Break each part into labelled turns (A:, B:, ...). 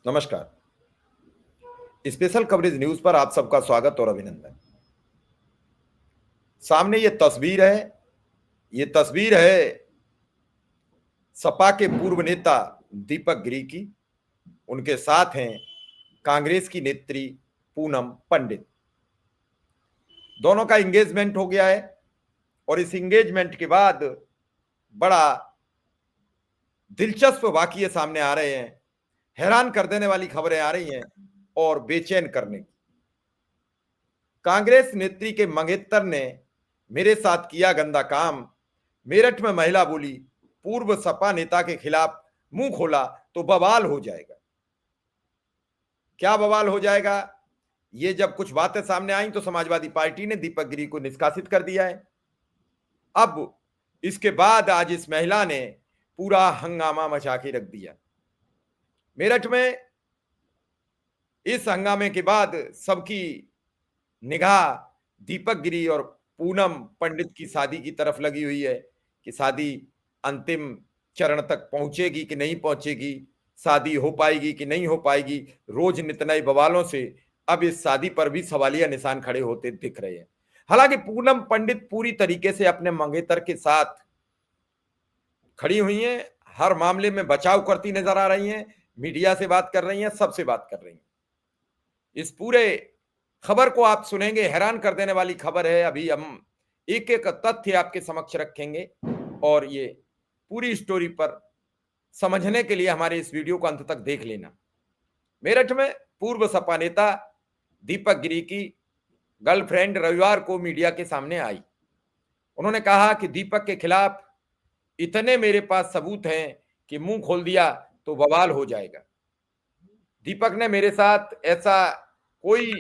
A: नमस्कार। Special coverage news पर आप सबका स्वागत और अभिनंदन। सामने ये तस्वीर है सपा के पूर्व नेता दीपक गिरी की। उनके साथ हैं कांग्रेस की नेत्री पूनम पंडित। दोनों का एंगेजमेंट हो गया है और इस एंगेजमेंट के बाद बड़ा दिलचस्प वाकये सामने आ रहे हैं, हैरान कर देने वाली खबरें आ रही हैं और बेचैन करने की। कांग्रेस नेत्री के मंगेतर ने मेरे साथ किया गंदा काम। मेरठ में महिला बोली, पूर्व सपा नेता के खिलाफ मुंह खोला तो बवाल हो जाएगा। क्या बवाल हो जाएगा? ये जब कुछ बातें सामने आई तो समाजवादी पार्टी ने दीपक गिरी को निष्कासित कर दिया है। अब इसके बाद आज इस महिला ने पूरा हंगामा मचा के रख दिया। मेरठ में इस हंगामे के बाद सबकी निगाह दीपक गिरी और पूनम पंडित की शादी की तरफ लगी हुई है कि शादी अंतिम चरण तक पहुंचेगी कि नहीं पहुंचेगी, शादी हो पाएगी कि नहीं हो पाएगी। रोज नित नए बवालों से अब इस शादी पर भी सवालिया निशान खड़े होते दिख रहे हैं। हालांकि पूनम पंडित पूरी तरीके से अपने मंगेतर के साथ खड़ी हुई हैं, हर मामले में बचाव करती नजर आ रही हैं, मीडिया से बात कर रही हैं, सबसे बात कर रही हैं। इस पूरे खबर को आप सुनेंगे, हैरान कर देने वाली खबर है। अभी हम एक एक तथ्य आपके समक्ष रखेंगे और ये पूरी स्टोरी पर समझने के लिए हमारे इस वीडियो को अंत तक देख लेना। मेरठ में पूर्व सपा नेता दीपक गिरी की गर्लफ्रेंड रविवार को मीडिया के सामने आई। उन्होंने कहा कि दीपक के खिलाफ इतने मेरे पास सबूत हैं कि मुंह खोल दिया तो बवाल हो जाएगा। दीपक ने मेरे साथ ऐसा कोई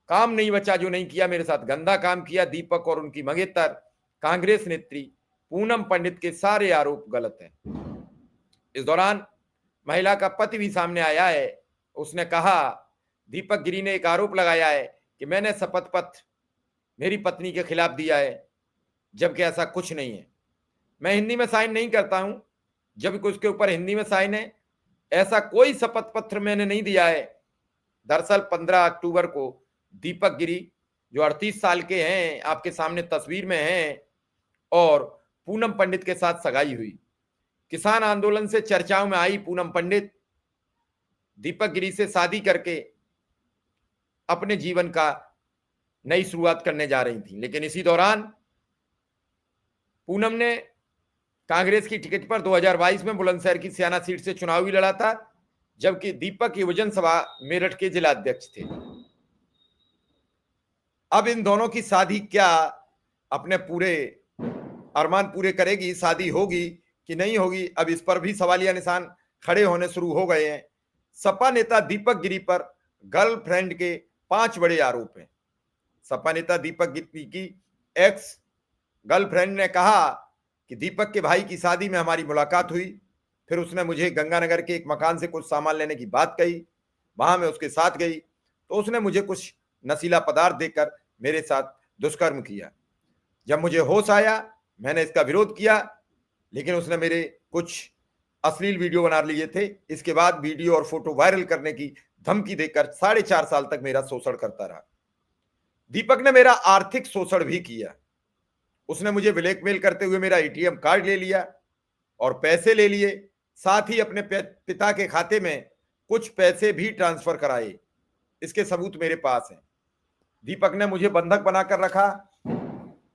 A: काम नहीं बचा जो नहीं किया, मेरे साथ गंदा काम किया। दीपक और उनकी मंगेतर कांग्रेस नेत्री पूनम पंडित के सारे आरोप गलत हैं। इस दौरान महिला का पति भी सामने आया है। उसने कहा, दीपक गिरी ने एक आरोप लगाया है कि मैंने शपथ पत्र मेरी पत्नी के खिलाफ दिया है, जबकि ऐसा कुछ नहीं है। मैं हिंदी में साइन नहीं करता हूं, जबकि उसके ऊपर हिंदी में साइन है। ऐसा कोई शपथ पत्र मैंने नहीं दिया है। दरअसल 15 अक्टूबर को दीपक गिरी, जो 38 साल के हैं, आपके सामने तस्वीर में हैं, और पूनम पंडित के साथ सगाई हुई। किसान आंदोलन से चर्चाओं में आई पूनम पंडित दीपक गिरी से शादी करके अपने जीवन का नई शुरुआत करने जा रही थी। लेकिन इसी दौरान पूनम ने कांग्रेस की टिकट पर 2022 में बुलंदशहर की सियाना सीट से चुनाव भी लड़ा था, जबकि दीपक युवजन सभा मेरठ के जिला अध्यक्ष थे। अब इन दोनों की शादी क्या अपने पूरे अरमान पूरे करेगी, शादी होगी कि नहीं होगी, अब इस पर भी सवालिया निशान खड़े होने शुरू हो गए हैं। सपा नेता दीपक गिरी पर गर्लफ्रेंड के 5 बड़े आरोप हैं। सपा नेता दीपक गिरी की एक्स गर्लफ्रेंड ने कहा कि दीपक के भाई की शादी में हमारी मुलाकात हुई, फिर उसने मुझे गंगानगर के एक मकान से कुछ सामान लेने की बात कही। वहां मैं उसके साथ गई तो उसने मुझे कुछ नशीला पदार्थ देकर मेरे साथ दुष्कर्म किया। जब मुझे होश आया मैंने इसका विरोध किया, लेकिन उसने मेरे कुछ अश्लील वीडियो बना लिए थे। इसके बाद वीडियो और फोटो वायरल करने की धमकी देकर 4.5 साल तक मेरा शोषण करता रहा। दीपक ने मेरा आर्थिक शोषण भी किया। उसने मुझे ब्लैकमेल करते हुए मेरा एटीएम कार्ड ले लिया और पैसे ले लिए। साथ ही अपने पिता के खाते में कुछ पैसे भी ट्रांसफर कराए। इसके सबूत मेरे पास हैं। दीपक ने मुझे बंधक बनाकर रखा।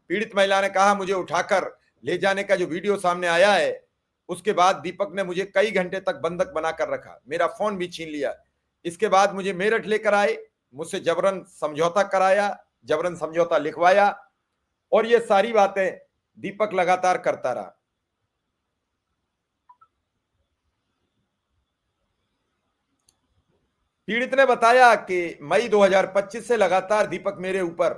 A: पीड़ित महिला ने कहा, मुझे उठाकर ले जाने का जो वीडियो सामने आया है, उसके बाद दीपक ने मुझे कई घंटे तक बंधक बनाकर रखा, मेरा फोन भी छीन लिया। इसके बाद मुझे मेरठ लेकर आए, मुझसे जबरन समझौता कराया, जबरन समझौता लिखवाया, और ये सारी बातें दीपक लगातार करता रहा। पीड़ित ने बताया कि मई 2025 से लगातार दीपक मेरे ऊपर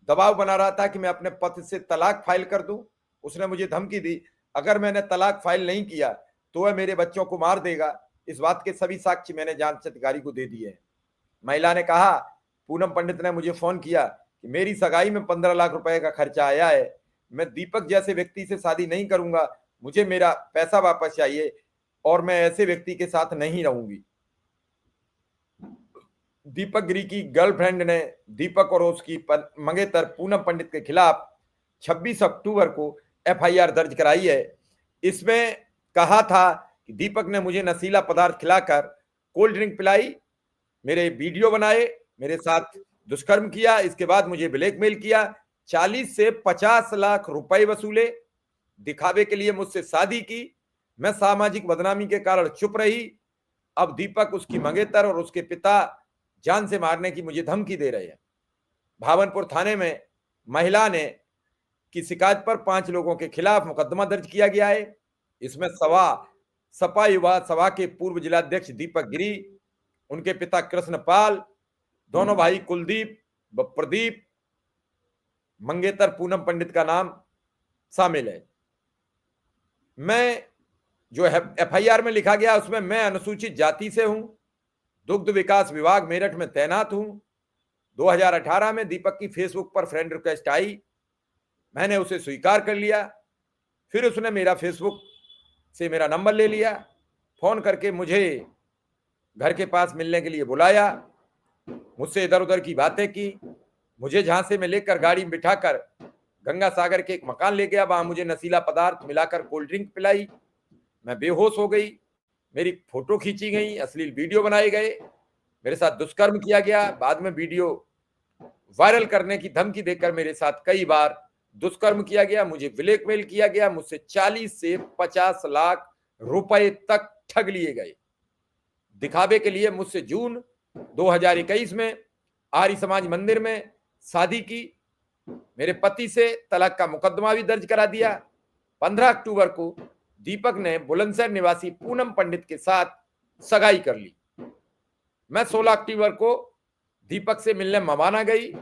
A: दबाव बना रहा था कि मैं अपने पति से तलाक फाइल कर दूं। उसने मुझे धमकी दी, अगर मैंने तलाक फाइल नहीं किया तो वह मेरे बच्चों को मार देगा। इस बात के सभी साक्ष्य मैंने जांच अधिकारी को दे दिए हैं। महिला ने कहा, पूनम पंडित ने मुझे फोन किया कि मेरी सगाई में 15 लाख रुपए का खर्चा आया है। मैं दीपक जैसे व्यक्ति से शादी नहीं करूंगा, मुझे मेरा पैसा वापस चाहिए और मैं ऐसे व्यक्ति के साथ नहीं रहूंगी। दीपक गिरी की गर्लफ्रेंड ने दीपक और उसकी मंगेतर पूनम पंडित के खिलाफ 26 अक्टूबर को एफआईआर दर्ज कराई है। इसमें कहा था कि दीपक ने मुझे नशीला पदार्थ खिलाकर कोल्ड ड्रिंक पिलाई, मेरे वीडियो बनाए, मेरे साथ दुष्कर्म किया, इसके बाद मुझे ब्लैकमेल किया, 40 से 50 लाख रुपए वसूले, दिखावे के लिए मुझसे शादी की। मैं सामाजिक बदनामी के कारण चुप रही। अब दीपक, उसकी मंगेतर और उसके पिता जान से मारने की मुझे धमकी दे रहे हैं। भावनपुर थाने में महिला ने की शिकायत पर 5 लोगों के खिलाफ मुकदमा दर्ज किया गया है। इसमें सपा युवा सभा के पूर्व जिलाध्यक्ष दीपक गिरी, उनके पिता कृष्णपाल, दोनों भाई कुलदीप व प्रदीप, मंगेतर पूनम पंडित का नाम शामिल है। मैं जो एफआईआर में लिखा गया उसमें मैं अनुसूचित जाति से हूं, दुग्ध विकास विभाग मेरठ में तैनात हूं। 2018 में दीपक की फेसबुक पर फ्रेंड रिक्वेस्ट आई, मैंने उसे स्वीकार कर लिया। फिर उसने मेरा फेसबुक से मेरा नंबर ले लिया, फोन करके मुझे घर के पास मिलने के लिए बुलाया, मुझसे इधर उधर की बातें की, मुझे झांसे में लेकर गाड़ी में बिठाकर गंगा सागर के एक मकान ले गया। वहां मुझे नशीला पदार्थ मिलाकर कोल्ड ड्रिंक पिलाई, मैं बेहोश हो गई, मेरी फोटो खींची गई, अश्लील वीडियो बनाए गए, मेरे साथ दुष्कर्म किया गया। बाद में वीडियो वायरल करने की धमकी देकर मेरे साथ कई बार दुष्कर्म किया गया, मुझे ब्लैकमेल किया गया, मुझसे 40 से 50 लाख रुपए तक ठग लिए गए। दिखावे के लिए मुझसे जून 2021 में आर्य समाज मंदिर में शादी की, मेरे पति से तलाक का मुकदमा भी दर्ज करा दिया। 15 अक्टूबर को दीपक ने बुलंदशहर निवासी पूनम पंडित के साथ सगाई कर ली। मैं 16 अक्टूबर को दीपक से मिलने मवाना गई,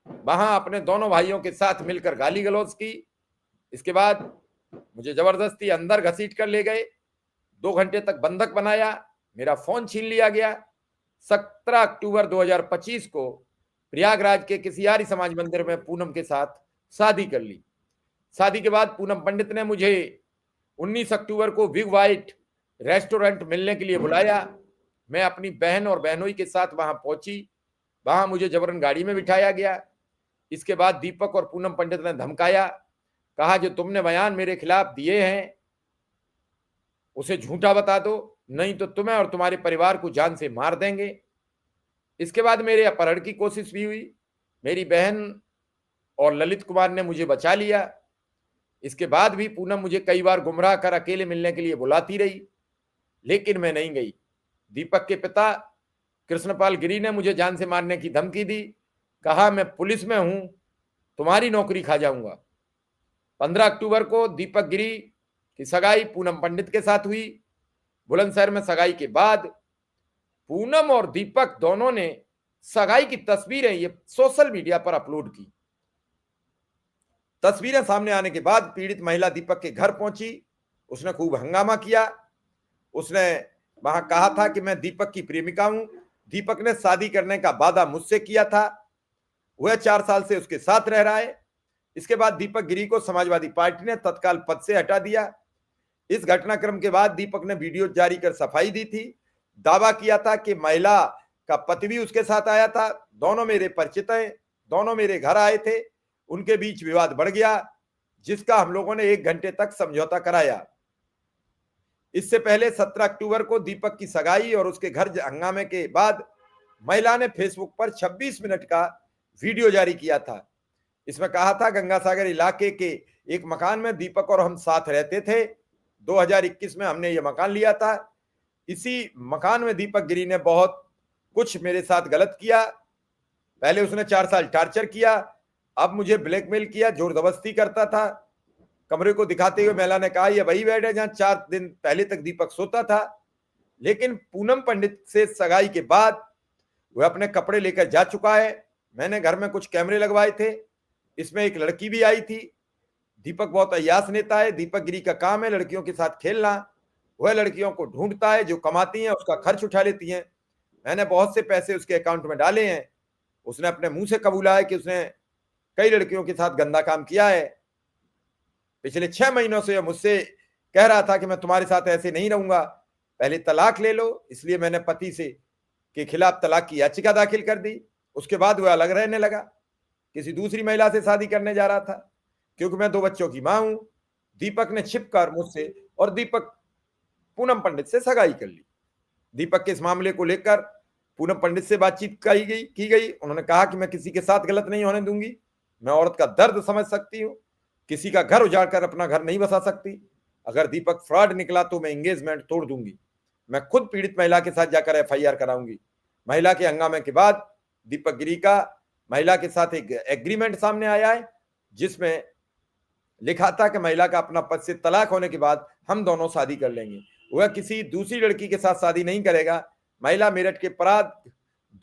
A: वहां अपने दोनों भाइयों के साथ मिलकर गाली गलौज की। इसके बाद मुझे जबरदस्ती अंदर घसीट कर ले गए, 2 घंटे तक बंधक बनाया, मेरा फोन छीन लिया गया। 17 अक्टूबर 2025 को प्रयागराज के किसी आर्य समाज मंदिर में पूनम के साथ शादी कर ली। शादी के बाद पूनम पंडित ने मुझे 19 अक्टूबर को बिग वाइट रेस्टोरेंट मिलने के लिए बुलाया। मैं अपनी बहन और बहनोई के साथ वहां पहुंची, वहां मुझे जबरन गाड़ी में बिठाया गया। इसके बाद दीपक और पूनम पंडित ने धमकाया, कहा जो तुमने बयान मेरे खिलाफ दिए हैं उसे झूठा बता दो, नहीं तो तुम्हें और तुम्हारे परिवार को जान से मार देंगे। इसके बाद मेरे अपहरण की कोशिश भी हुई, मेरी बहन और ललित कुमार ने मुझे बचा लिया। इसके बाद भी पूनम मुझे कई बार गुमराह कर अकेले मिलने के लिए बुलाती रही, लेकिन मैं नहीं गई। दीपक के पिता कृष्णपाल गिरी ने मुझे जान से मारने की धमकी दी, कहा मैं पुलिस में हूं, तुम्हारी नौकरी खा जाऊंगा। 15 अक्टूबर को दीपक गिरी की सगाई पूनम पंडित के साथ हुई। बुलंदशहर में सगाई के बाद पूनम और दीपक दोनों ने सगाई की तस्वीरें ये सोशल मीडिया पर अपलोड की। तस्वीरें सामने आने के बाद पीड़ित महिला दीपक के घर पहुंची, उसने खूब हंगामा किया। उसने वहां कहा था कि मैं दीपक की प्रेमिका हूं, दीपक ने शादी करने का वादा मुझसे किया था, वह 4 साल से उसके साथ रह रहा है। इसके बाद दीपक गिरी को समाजवादी पार्टी ने तत्काल पद से हटा दिया। इस घटनाक्रम के बाद दीपक ने वीडियो जारी कर सफाई दी थी, दावा किया था कि महिला का पति भी उसके साथ आया था, दोनों मेरे परिचित हैं, दोनों मेरे घर आए थे, उनके बीच विवाद बढ़ गया, जिसका हम लोगों ने 1 घंटे तक समझौता कराया। इससे पहले 17 अक्टूबर को दीपक की सगाई और उसके घर हंगामे के बाद महिला ने फेसबुक पर 26 मिनट का वीडियो जारी किया था। इसमें कहा था गंगा सागर इलाके के एक मकान में दीपक और हम साथ रहते थे, 2021 में हमने ये मकान लिया था। इसी मकान में दीपक गिरी ने बहुत कुछ मेरे साथ गलत किया, पहले उसने 4 साल टॉर्चर किया, अब मुझे ब्लैकमेल किया, जोर जबरदस्ती करता था। कमरे को दिखाते हुए महिला ने कहा यह वही बेड है जहां 4 दिन पहले तक दीपक सोता था। लेकिन पूनम पंडित से सगाई के बाद वह अपने कपड़े लेकर जा चुका है। मैंने घर में कुछ कैमरे लगवाए थे, इसमें एक लड़की भी आई थी। दीपक बहुत अय्यास नेता है, दीपक गिरी का काम है लड़कियों के साथ खेलना, वह लड़कियों को ढूंढता है, जो कमाती हैं उसका खर्च उठा लेती हैं। मैंने बहुत से पैसे उसके अकाउंट में डाले हैं। उसने अपने मुंह से कबूला है कि उसने कई लड़कियों के साथ गंदा काम किया है। पिछले 6 महीनों से मुझसे कह रहा था कि मैं तुम्हारे साथ ऐसे नहीं रहूंगा, पहले तलाक ले लो। इसलिए मैंने पति से के खिलाफ तलाक की याचिका दाखिल कर दी। उसके बाद वह अलग रहने लगा, किसी दूसरी महिला से शादी करने जा रहा था। क्योंकि मैं 2 बच्चों की मां हूं, दीपक ने छिपकर मुझसे और दीपक पूनम पंडित से सगाई कर ली। दीपक के इस मामले को लेकर पूनम पंडित से बातचीत की गई। उन्होंने कहा कि मैं किसी के साथ गलत नहीं होने दूंगी, मैं औरत का दर्द समझ सकती हूँ, किसी का घर उजाड़ कर अपना घर नहीं बसा सकती। अगर दीपक फ्रॉड निकला तो मैं एंगेजमेंट तोड़ दूंगी, मैं खुद पीड़ित महिला के साथ जाकर एफआईआर कराऊंगी। महिला के हंगामे के बाद दीपक गिरी का महिला के साथ एक एग्रीमेंट सामने आया है, जिसमें लिखा था कि महिला का अपना पद से तलाक होने के बाद हम दोनों शादी कर लेंगे। वह किसी दूसरी लड़की के साथ शादी नहीं करेगा। महिला मेरठ के पराग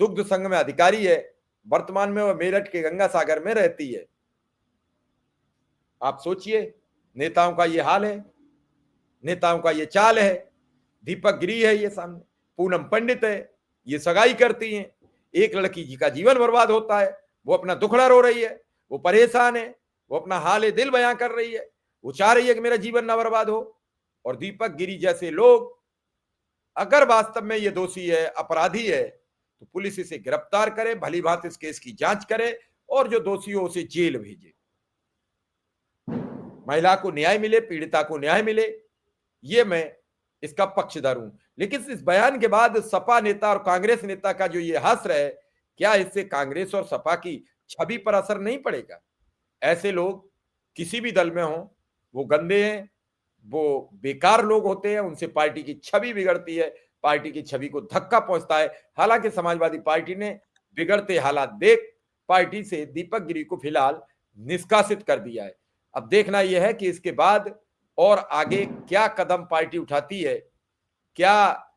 A: दुग्ध संघ में अधिकारी है। वर्तमान में वह मेरठ के गंगा सागर में रहती है। आप सोचिए, नेताओं का ये हाल है, नेताओं का ये चाल है। दीपक गिरी है ये सामने, पूनम पंडित है, ये सगाई करती हैं, एक लड़की जी का जीवन बर्बाद होता है, वो अपना दुखड़ा रो रही है, वो परेशान है, वो अपना हाल दिल बयां कर रही है, वो चाह रही है कि मेरा जीवन ना बर्बाद हो। और दीपक गिरी जैसे लोग अगर वास्तव में ये दोषी है, अपराधी है, तो पुलिस इसे गिरफ्तार करे, भली भांति इस केस की जांच करे और जो दोषी हो उसे जेल भेजे। महिला को न्याय मिले, पीड़िता को न्याय मिले, ये मैं इसका पक्षधर हूं। लेकिन इस बयान के बाद सपा नेता और कांग्रेस नेता का जो ये हश्र है, क्या इससे कांग्रेस और सपा की छवि पर असर नहीं पड़ेगा? ऐसे लोग किसी भी दल में हों, वो गंदे हैं, वो बेकार लोग होते हैं, उनसे पार्टी की छवि बिगड़ती है, पार्टी की छवि को धक्का पहुंचता है। हालांकि समाजवादी पार्टी ने बिगड़ते हालात देख पार्टी से दीपक गिरी को फिलहाल निष्कासित कर दिया है। अब देखना यह है कि इसके बाद और आगे क्या कदम पार्टी उठाती है, क्या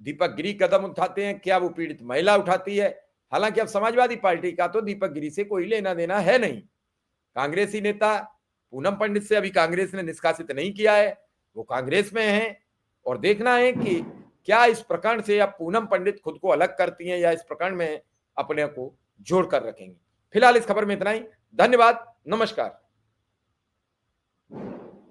A: दीपक गिरी कदम उठाते हैं, क्या वो पीड़ित महिला उठाती है। हालांकि अब समाजवादी पार्टी का तो दीपक गिरी से कोई लेना देना है नहीं। कांग्रेसी नेता पूनम पंडित से अभी कांग्रेस ने निष्कासित नहीं किया है, वो कांग्रेस में हैं। और देखना है कि क्या इस प्रकरण से अब पूनम पंडित खुद को अलग करती हैं या इस प्रकरण में अपने को जोड़ कर रखेंगे। फिलहाल इस खबर में इतना ही। धन्यवाद, नमस्कार।